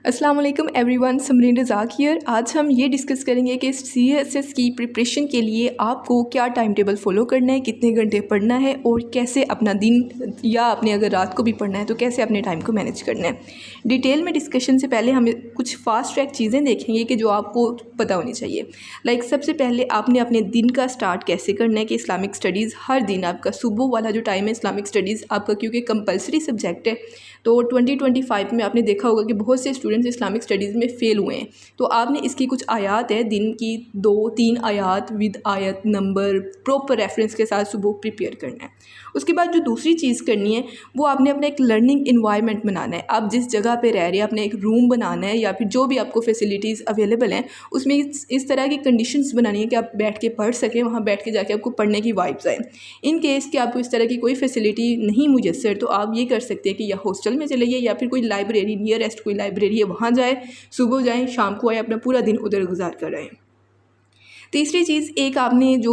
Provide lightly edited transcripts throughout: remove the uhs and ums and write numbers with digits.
अस्सलाम वालेकुम everyone, Samreen Razzaq here. आज हम ये डिस्कस करेंगे कि CSS की प्रिपरेशन के लिए आपको क्या टाइम टेबल फॉलो करना है, कितने घंटे पढ़ना है और कैसे अपना दिन या अपने अगर रात को भी पढ़ना है तो कैसे अपने टाइम को मैनेज करना है। डिटेल में डिस्कशन से पहले हम कुछ फास्ट ट्रैक चीज़ें देखेंगे कि जो आपको पता होनी चाहिए। लाइक सबसे पहले आपने अपने दिन का स्टार्ट कैसे करना है कि इस्लामिक स्टडीज़ हर दिन आपका सुबह वाला जो टाइम है इस्लामिक स्टडीज़ आपका क्योंकि कंपलसरी सब्जेक्ट है, तो 2025 में आपने देखा होगा कि बहुत से स्टूडेंट्स इस्लामिक स्टडीज़ में फ़ेल हुए हैं। तो आपने इसकी कुछ आयात है दिन की 2-3 आयात विद आयत नंबर प्रॉपर रेफरेंस के साथ सुबह प्रिपेयर करना है। उसके बाद जो दूसरी चीज़ करनी है वो आपने अपना एक लर्निंग इन्वायरमेंट बनाना है। आप जिस जगह पे रह रहे हैं आपने एक रूम बनाना है या फिर जो भी आपको फैसिलिटीज़ अवेलेबल हैं उसमें इस तरह की कंडीशंस बनानी है कि आप बैठ के पढ़ सकें, वहाँ बैठ के जाके आपको पढ़ने की वाइब्स आए। इन केस कि आपको इस तरह की कोई फैसिलिटी नहीं मुयस्सर तो आप ये कर सकते हैं कि या हॉस्टल में चले जाइए या फिर कोई लाइब्रेरी नियरेस्ट कोई लाइब्रेरी है वहाँ जाए, सुबह जाएँ शाम को आए, अपना पूरा दिन उधर गुजार कर आएँ। तीसरी चीज़, एक आपने जो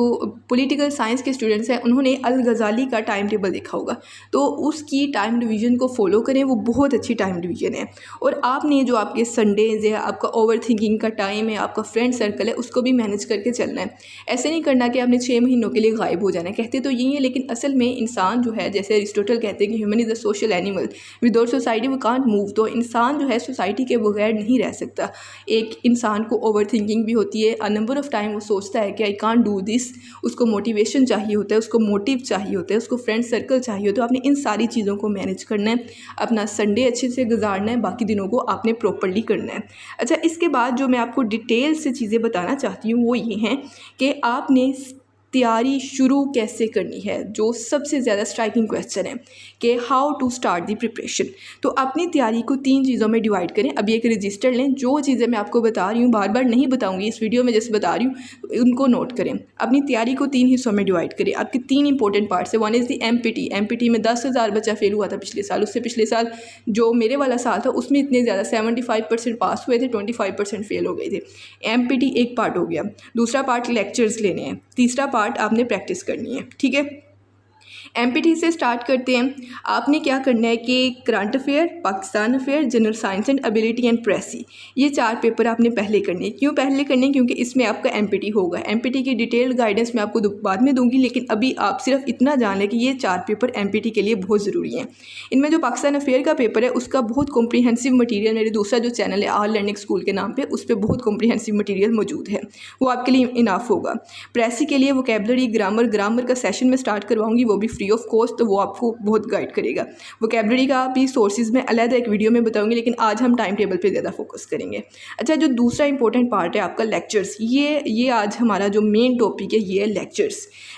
पॉलिटिकल साइंस के स्टूडेंट्स हैं उन्होंने अल गज़ाली का टाइम टेबल देखा होगा, तो उसकी टाइम डिवीज़न को फॉलो करें, वो बहुत अच्छी टाइम डिवीज़न है। और आपने जो आपके संडेज़ है, आपका ओवर थिंकिंग का टाइम है, आपका फ्रेंड सर्कल है, उसको भी मैनेज करके चलना है। ऐसे नहीं करना कि आपने 6 महीनों के लिए गायब हो जाना है। कहते तो यही है लेकिन असल में इंसान जो है, जैसे अरिस्टोटल कहते हैं कि human is a social animal, without society we can't move. तो इंसान जो है सोसाइटी के बगैर नहीं रह सकता। एक इंसान को ओवर थिंकिंग भी होती है, अ नंबर ऑफ़ टाइम सोचता है कि आई कांट डू दिस, उसको मोटिवेशन चाहिए होता है, उसको मोटिव चाहिए होता है, उसको फ्रेंड सर्कल चाहिए होता है। आपने इन सारी चीज़ों को मैनेज करना है, अपना संडे अच्छे से गुजारना है, बाकी दिनों को आपने प्रॉपर्ली करना है। अच्छा, इसके बाद जो मैं आपको डिटेल से चीज़ें बताना चाहती हूँ वो ये हैं कि आपने तैयारी शुरू कैसे करनी है। जो सबसे ज़्यादा स्ट्राइकिंग क्वेश्चन है कि how to start the preparation. तो अपनी तैयारी को 3 चीज़ों में डिवाइड करें। अभी एक रजिस्टर लें, जो चीज़ें मैं आपको बता रही हूँ बार बार नहीं बताऊँगी, इस वीडियो में जैसे बता रही हूँ उनको नोट करें। अपनी तैयारी को 3 हिस्सों में डिवाइड करें। आपके 3 इंपॉर्टेंट पार्ट्स है। वन इज़ दी MPT में 10,000 बच्चा फेल हुआ था पिछले साल। उससे पिछले साल जो मेरे वाला साल था उसमें इतने ज़्यादा 75% पास हुए थे, 25% फेल हो गए थे। MPT एक पार्ट हो गया। दूसरा पार्ट लेक्चर्स लेने हैं। तीसरा पार्ट आपने प्रैक्टिस करनी है। ठीक है, MPT से स्टार्ट करते हैं। आपने क्या करना है कि current affair, Pakistan affair, general science and ability and precis, ये 4 पेपर आपने पहले करने हैं। क्यों पहले करने हैं? क्योंकि इसमें आपका MPT होगा। MPT की डिटेल्ड गाइडेंस मैं आपको बाद में दूंगी, लेकिन अभी आप सिर्फ इतना जान लें कि ये 4 पेपर MPT के लिए बहुत ज़रूरी हैं। इनमें जो पाकिस्तान अफेयर का पेपर है उसका बहुत कॉम्प्रीहेंसिव मटीरियल, मेरे दूसरा जो चैनल है आल लर्निंग स्कूल के नाम पर, उस पर बहुत कॉम्प्रीहेंसिव मटीरियल मौजूद है, वो आपके लिए इनाफ होगा। प्रेसी के लिए वोकैबलरी, ग्रामर का सेशन में स्टार्ट करवाऊंगी, वो भी फ्री ऑफ कॉस्ट, तो वो आपको बहुत गाइड करेगा। वोकैबलरी का भी सोर्सेज में अलग एक वीडियो में बताऊंगी, लेकिन आज हम टाइम टेबल पे ज़्यादा फोकस करेंगे। अच्छा, जो दूसरा इंपॉर्टेंट पार्ट है आपका लेक्चर्स, ये आज हमारा जो मेन टॉपिक है ये है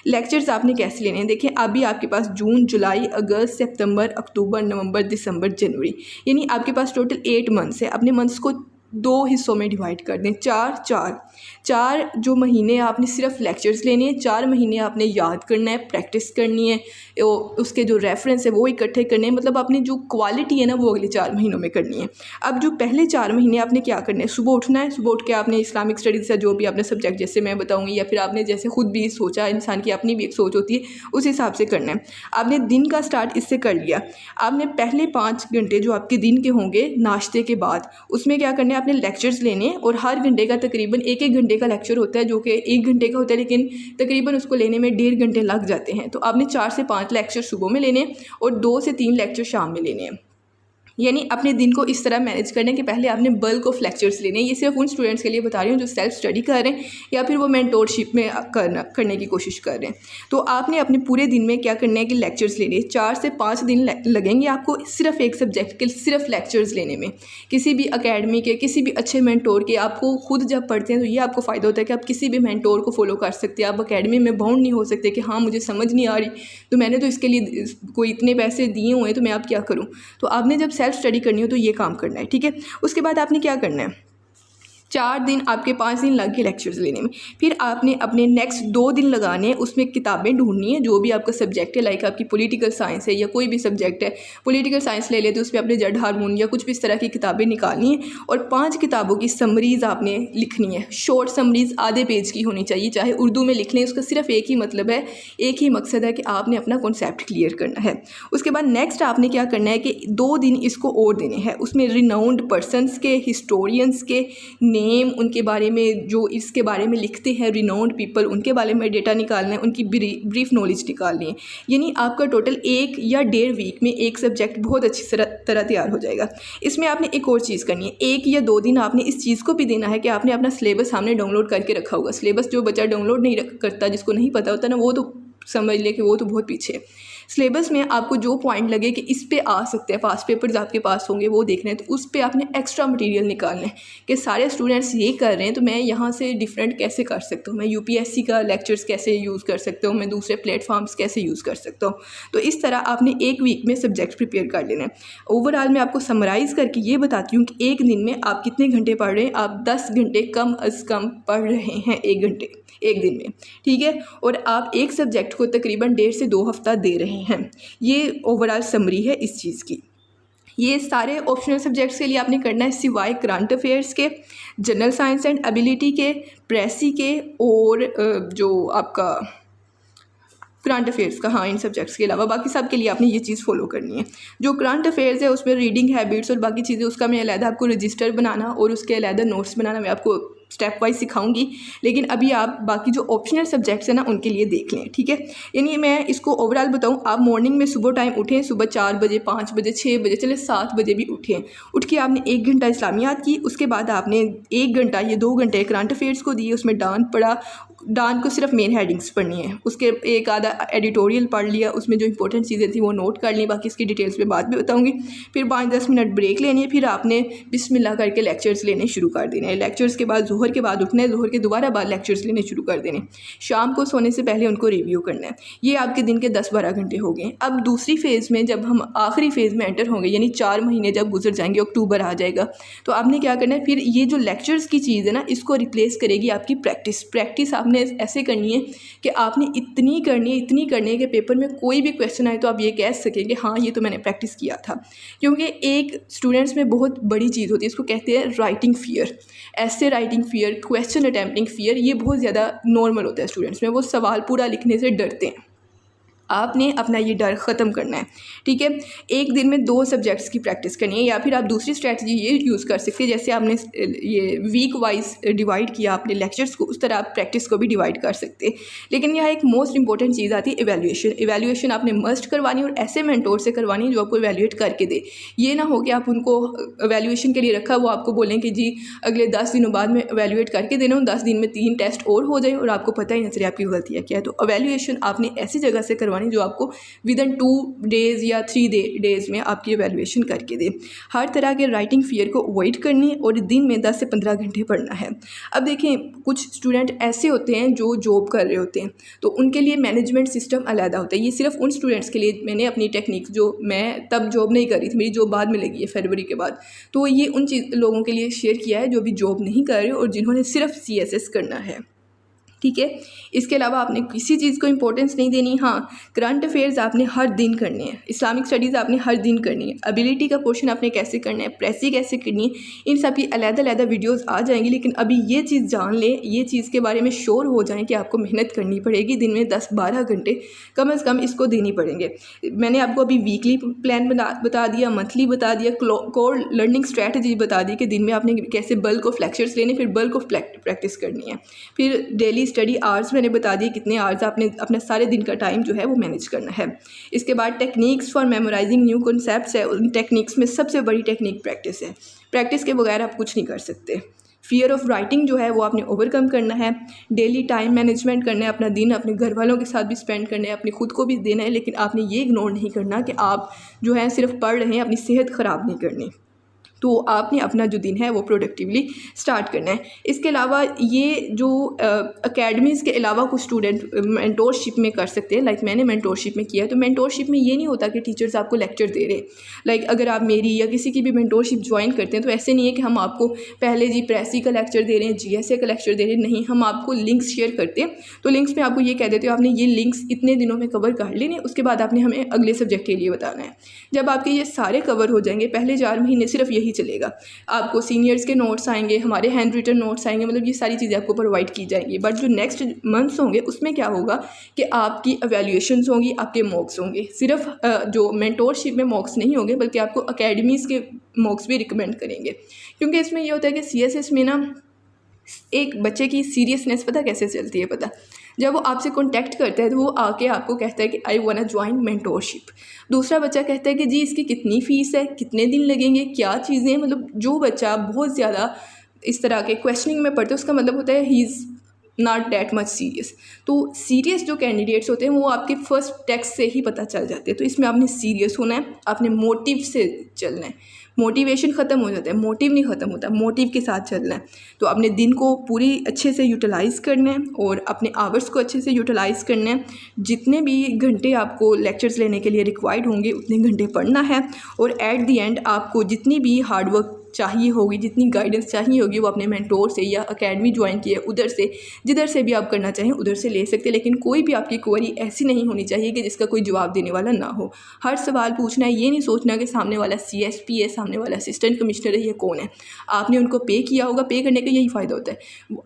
लेक्चर्स आपने कैसे लेने हैं। देखिए अभी आपके पास जून, जुलाई, अगस्त, सितंबर, अक्टूबर, नवंबर, दिसंबर, जनवरी, यानी आपके पास टोटल 8 मंथ्स है। अपने मंथ्स को 2 हिस्सों में डिवाइड कर दें। चार जो महीने आपने सिर्फ लेक्चर्स लेने हैं, 4 महीने आपने याद करना है, प्रैक्टिस करनी है, उसके जो रेफरेंस है वो इकट्ठे करने हैं। मतलब अपनी जो क्वालिटी है ना वो अगले 4 महीनों में करनी है। अब जो पहले 4 महीने आपने क्या करना है, सुबह उठना है, सुबह उठ के आपने इस्लामिक स्टडीज़ से जो भी आपने सब्जेक्ट जैसे मैं बताऊँगी या फिर आपने जैसे खुद भी सोचा, इंसान की अपनी भी एक सोच होती है, उस हिसाब से करना है। आपने दिन का स्टार्ट इससे कर लिया। आपने पहले 5 घंटे जो आपके दिन के होंगे नाश्ते के बाद, उसमें क्या करना है, आपने लेक्चर्स लेने हैं और हर घंटे का तकरीबन 1-1 घंटे का लेक्चर होता है, जो कि 1 घंटे का होता है लेकिन तकरीबन उसको लेने में 1.5 घंटे लग जाते हैं। तो आपने 4 से 5 लेक्चर सुबह में लेने और 2 से 3 लेक्चर शाम में लेने हैं। यानी अपने दिन को इस तरह मैनेज करने के पहले आपने बल्क ऑफ लेक्चर्स लेने हैं। ये सिर्फ उन स्टूडेंट्स के लिए बता रही हूँ जो सेल्फ स्टडी कर रहे हैं या फिर वो मेंटोरशिप में करने की कोशिश कर रहे हैं। तो आपने अपने पूरे दिन में क्या करना है कि लेक्चर्स लेने, 4 से 5 दिन लगेंगे आपको सिर्फ एक सब्जेक्ट के सिर्फ लेक्चर्स लेने में। किसी भी अकेडमी के, किसी भी अच्छे मेंटोर के, आपको खुद जब पढ़ते हैं तो ये आपको फ़ायदा होता है कि आप किसी भी मेंटोर को फॉलो कर सकते हैं। आप अकेडमी में बाउंड नहीं हो सकते कि हाँ मुझे समझ नहीं आ रही तो मैंने तो इसके लिए कोई इतने पैसे दिए हुए हैं तो मैं अब क्या करूँ। तो आपने जब सेल्फ स्टडी करनी हो तो ये काम करना है। ठीक है, उसके बाद आपने क्या करना है, 4 दिन आपके 5 दिन लग गए लेक्चर्स लेने में। फिर आपने अपने नेक्स्ट 2 दिन लगाने हैं उसमें किताबें ढूंढनी है, जो भी आपका सब्जेक्ट है, लाइक आपकी पॉलिटिकल साइंस है या कोई भी सब्जेक्ट है, पॉलिटिकल साइंस ले लेते उसमें अपने जड हार्मोन या कुछ भी इस तरह की किताबें निकालनी है और 5 किताबों की समरीज़ आपने लिखनी है। शॉर्ट समरीज़ आधे पेज की होनी चाहिए, चाहे उर्दू में लिख लें, उसका सिर्फ एक ही मतलब है, एक ही मकसद है कि आपने अपना कॉन्सेप्ट क्लियर करना है। उसके बाद नेक्स्ट आपने क्या करना है कि 2 दिन इसको और देने हैं, उसमें रिनाउंड पर्सनस के, हिस्टोरियंस के नेम, उनके बारे में जो इसके बारे में लिखते हैं, रिनाउंड पीपल, उनके बारे में डेटा निकालना है, उनकी ब्रीफ नॉलेज निकालनी है। यानी आपका टोटल 1 या 1.5 वीक में एक सब्जेक्ट बहुत अच्छी तरह तैयार हो जाएगा। इसमें आपने एक और चीज़ करनी है, 1 या 2 दिन आपने इस चीज़ को भी देना है कि आपने अपना सिलेबस सामने डाउनलोड करके रखा होगा। सिलेबस जो बच्चा डाउनलोड नहीं करता, जिसको नहीं पता होता ना, वो तो समझ ले कि वो तो बहुत पीछे है। सिलेबस में आपको जो पॉइंट लगे कि इस पे आ सकते हैं, पास पेपर्स आपके पास होंगे, वो देखने हैं, तो उस पे आपने एक्स्ट्रा मटेरियल निकालना है कि सारे स्टूडेंट्स ये कर रहे हैं तो मैं यहाँ से डिफरेंट कैसे कर सकता हूँ, मैं यूपीएससी का लेक्चर्स कैसे यूज़ कर सकता हूँ, मैं दूसरे प्लेटफॉर्म्स कैसे यूज़ कर सकता हूँ। तो इस तरह आपने 1 वीक में सब्जेक्ट प्रिपेयर कर लेना है। ओवरऑल मैं आपको समराइज़ करके ये बताती हूँ कि एक दिन में आप कितने घंटे पढ़ रहे हैं। आप 10 घंटे कम अज़ कम पढ़ रहे हैं 1 घंटे एक दिन में, ठीक है, और आप एक सब्जेक्ट को तकरीबन 1.5 से 2 हफ्ता दे रहे हैं। ये ओवरऑल समरी है इस चीज़ की। ये सारे ऑप्शनल सब्जेक्ट्स के लिए आपने करना है सिवाय करंट अफेयर्स के, जनरल साइंस एंड एबिलिटी के, प्रेसी के और जो आपका करंट अफेयर्स का, हाँ, इन सब्जेक्ट्स के अलावा बाकी सब के लिए आपने ये चीज़ फॉलो करनी है। जो करंट अफेयर्स है उसमें रीडिंग हैबिट्स और बाकी चीज़ें, उसका मैं अलहदा आपको रजिस्टर बनाना और उसके अलहदा नोट्स बनाना मैं आपको स्टेप वाइज सिखाऊंगी। लेकिन अभी आप बाकी जो ऑप्शनल सब्जेक्ट्स हैं ना उनके लिए देख लें, ठीक है। यानी मैं इसको ओवरऑल बताऊं, आप मॉर्निंग में सुबह टाइम उठें, सुबह 4 बजे, 5 बजे, 6 बजे, चले 7 बजे भी उठें। उठ के आपने 1 घंटा इस्लामियात की, उसके बाद आपने 1 घंटा, ये 2 घंटे करंट अफेयर्स को दिए, उसमें डांट पढ़ा। डांट को सिर्फ मेन हेडिंग्स पढ़नी है, उसके एक आधा एडिटोरियल पढ़ लिया, उसमें जो इंपॉर्टेंट चीज़ें थी वो नोट कर ली, बाकी इसकी डिटेल्स में बाद में बताऊंगी। फिर 5-10 मिनट ब्रेक लेनी है, फिर आपने बिस्मिल्लाह करके लेक्चर्स लेने शुरू कर देने हैं। लेक्चर्स के बाद ज़ोहर के बाद उठना है, ज़ोहर के दोबारा बाद लेक्चर्स लेने शुरू कर देने। शाम को सोने से पहले उनको रिव्यू करना है। ये आपके दिन के 10-12 घंटे हो गए। अब दूसरी फेज़ में जब हम आखिरी फेज़ में एंटर होंगे, यानी 4 महीने जब गुजर जाएंगे, अक्टूबर आ जाएगा, तो आपने क्या करना है, फिर ये जो लेक्चर्स की चीज़ है ना, इसको रिप्लेस करेगी आपकी प्रैक्टिस। प्रैक्टिस आपने ऐसे करनी है कि आपने इतनी करनी है कि पेपर में कोई भी क्वेश्चन आए तो आप ये कह सकें कि हाँ, ये तो मैंने प्रैक्टिस किया था। क्योंकि एक स्टूडेंट्स में बहुत बड़ी चीज़ होती है, इसको कहते हैं राइटिंग फियर, ऐसे writing fear, question attempting fear, ये बहुत ज़्यादा नॉर्मल होता है स्टूडेंट्स में, वो सवाल पूरा लिखने से डरते हैं। आपने अपना ये डर ख़त्म करना है, ठीक है। एक दिन में 2 सब्जेक्ट्स की प्रैक्टिस करनी है, या फिर आप दूसरी स्ट्रैटेजी ये यूज़ कर सकते हैं, जैसे आपने ये वीक वाइज डिवाइड किया आपने लेक्चर्स को, उस तरह आप प्रैक्टिस को भी डिवाइड कर सकते हैं। लेकिन यहाँ एक मोस्ट इंपॉर्टेंट चीज़ आती है इवैल्यूएशन। इवैल्यूएशन आपने मस्ट करवानी और ऐसे मेंटोर से करवानी है जो आपको इवैल्यूएट करके दे। ये ना हो कि आप उनको इवैल्यूएशन के लिए रखा, वो आपको बोलें कि जी अगले 10 दिनों बाद में इवैल्यूएट करके देना हूँ, 10 दिन में 3 टेस्ट और हो जाए और आपको पता ही नहीं चले आपकी गलतियाँ क्या है। तो इवैल्यूएशन आपने ऐसी जगह से करवानी जो आपको विदिन 2 डेज़ या 3 डेज़ में आपकी इवैल्यूएशन करके दे। हर तरह के राइटिंग फियर को अवॉइड करनी है और दिन में 10 से 15 घंटे पढ़ना है। अब देखें, कुछ स्टूडेंट ऐसे होते हैं जो जॉब कर रहे होते हैं, तो उनके लिए मैनेजमेंट सिस्टम अलग होता है। ये सिर्फ उन स्टूडेंट्स के लिए मैंने अपनी टेक्निक, जो मैं तब जॉब नहीं कर रही थी, मेरी जॉब बाद में लगी है फरवरी के बाद, तो ये उन लोगों के लिए शेयर किया है जो अभी जॉब नहीं कर रहे और जिन्होंने सिर्फ CSS करना है, ठीक है। इसके अलावा आपने किसी चीज़ को इंपॉर्टेंस नहीं देनी। हाँ, करंट अफेयर्स आपने हर दिन करने हैं, इस्लामिक स्टडीज़ आपने हर दिन करनी है, एबिलिटी का पोर्शन आपने कैसे करना है, प्रेसी कैसे करनी है, इन सब की अलग-अलग वीडियोस आ जाएंगी। लेकिन अभी ये चीज़ जान लें, ये चीज़ के बारे में श्योर हो जाएं कि आपको मेहनत करनी पड़ेगी, दिन में 10-12 घंटे कम अज़ कम इसको देनी पड़ेंगे। मैंने आपको अभी वीकली प्लान बता दिया, मंथली बता दिया, कोर लर्निंग स्ट्रैटेजी बता दी कि दिन में आपने कैसे बल्क ऑफ लेक्चर्स लेने, फिर बल्क ऑफ प्रैक्टिस करनी है, फिर डेली स्टडी आवर्स मैंने बता दिए कितने आवर्स आपने अपना सारे दिन का टाइम जो है वो मैनेज करना है। इसके बाद techniques for memorising new concepts है। उन टेक्निक्स में सबसे बड़ी टेक्निक प्रैक्टिस है। प्रैक्टिस के बगैर आप कुछ नहीं कर सकते। फियर ऑफ राइटिंग जो है वो आपने ओवरकम करना है। डेली टाइम मैनेजमेंट करना है, अपना दिन अपने घर वालों के साथ भी स्पेंड करना है, अपने खुद को भी देना है। लेकिन आपने ये इग्नोर नहीं करना कि आप जो है सिर्फ पढ़ रहे हैं, अपनी सेहत ख़राब नहीं करनी। तो आपने अपना जो दिन है वो प्रोडक्टिवली स्टार्ट करना है। इसके अलावा ये जो अकेडमीज़ के अलावा कुछ स्टूडेंट मेंटोरशिप में कर सकते हैं, लाइक मैंने मेंटोरशिप में किया है। तो मेंटोरशिप में ये नहीं होता कि टीचर्स आपको लेक्चर दे रहे हैं। लाइक अगर आप मेरी या किसी की भी मेंटोरशिप ज्वाइन करते हैं तो ऐसे नहीं है कि हम आपको पहले जी प्रेसी का लेक्चर दे रहे हैं, जीएसए का लेक्चर दे रहे हैं, नहीं, हम आपको लिंक्स शेयर करते हैं। तो लिंक्स में आपको ये कह देते हो आपने ये लिंक्स इतने दिनों में कवर कर लेने, उसके बाद आपने हमें अगले सब्जेक्ट के लिए बताना है। जब आपके ये सारे कवर हो जाएंगे, पहले 4 महीने सिर्फ यही चलेगा। आपको सीनियर्स के नोट्स आएंगे, हमारे हैंड रिटन नोट्स आएंगे, मतलब ये सारी चीज़ें आपको प्रोवाइड की जाएंगी। बट जो नेक्स्ट मंथ्स होंगे उसमें क्या होगा कि आपकी एवेल्यूएशंस होंगी, आपके मॉक्स होंगे। सिर्फ जो मेंटोरशिप में मॉक्स नहीं होंगे बल्कि आपको अकेडमीज़ के मॉक्स भी रिकमेंड करेंगे, क्योंकि इसमें ये होता है कि सीएसएस में ना एक बच्चे की सीरियसनेस पता कैसे चलती है, पता जब वो आपसे कांटेक्ट करता है तो वो आके आपको कहता है कि आई वांट ज्वाइन मेंटोरशिप। दूसरा बच्चा कहता है कि जी इसकी कितनी फ़ीस है, कितने दिन लगेंगे, क्या चीज़ें, मतलब जो बच्चा बहुत ज़्यादा इस तरह के क्वेश्चनिंग में पढ़ते हैं उसका मतलब होता है he is not that much serious. तो सीरियस जो कैंडिडेट्स होते हैं वो आपके फर्स्ट टेक्स्ट से ही पता चल जाते हैं। तो इसमें आपने सीरियस होना है, आपने मोटिव से चलना है। मोटिवेशन ख़त्म हो जाता है, मोटिव नहीं ख़त्म होता, मोटिव के साथ चलना है। तो अपने दिन को पूरी अच्छे से यूटिलाइज़ करना है और अपने आवर्स को अच्छे से यूटिलाइज़ करना है। जितने भी घंटे आपको लेक्चर्स लेने के लिए रिक्वायर्ड होंगे उतने घंटे पढ़ना है, और एट द एंड आपको जितनी भी हार्डवर्क चाहिए होगी, जितनी गाइडेंस चाहिए होगी वो अपने मेंटोर से या एकेडमी ज्वाइन की है उधर से, जिधर से भी आप करना चाहें उधर से ले सकते हैं। लेकिन कोई भी आपकी क्वेरी ऐसी नहीं होनी चाहिए कि जिसका कोई जवाब देने वाला ना हो। हर सवाल पूछना है, ये नहीं सोचना कि सामने वाला सीएसपी है, सामने वाला असिस्टेंट कमिश्नर है, ये कौन है। आपने उनको पे किया होगा, पे करने का यही फ़ायदा होता है,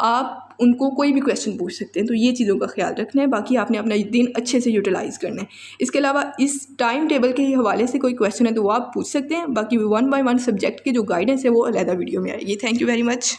आप उनको कोई भी क्वेश्चन पूछ सकते हैं। तो ये चीज़ों का ख्याल रखना है। बाकी आपने अपना दिन अच्छे से यूटिलाइज़ करना है। इसके अलावा इस टाइम टेबल के हवाले से कोई क्वेश्चन है तो वो आप पूछ सकते हैं। बाकी 1 बाय 1 सब्जेक्ट के जो गाइडेंस है वो अलग वीडियो में आएगी। Thank you very much.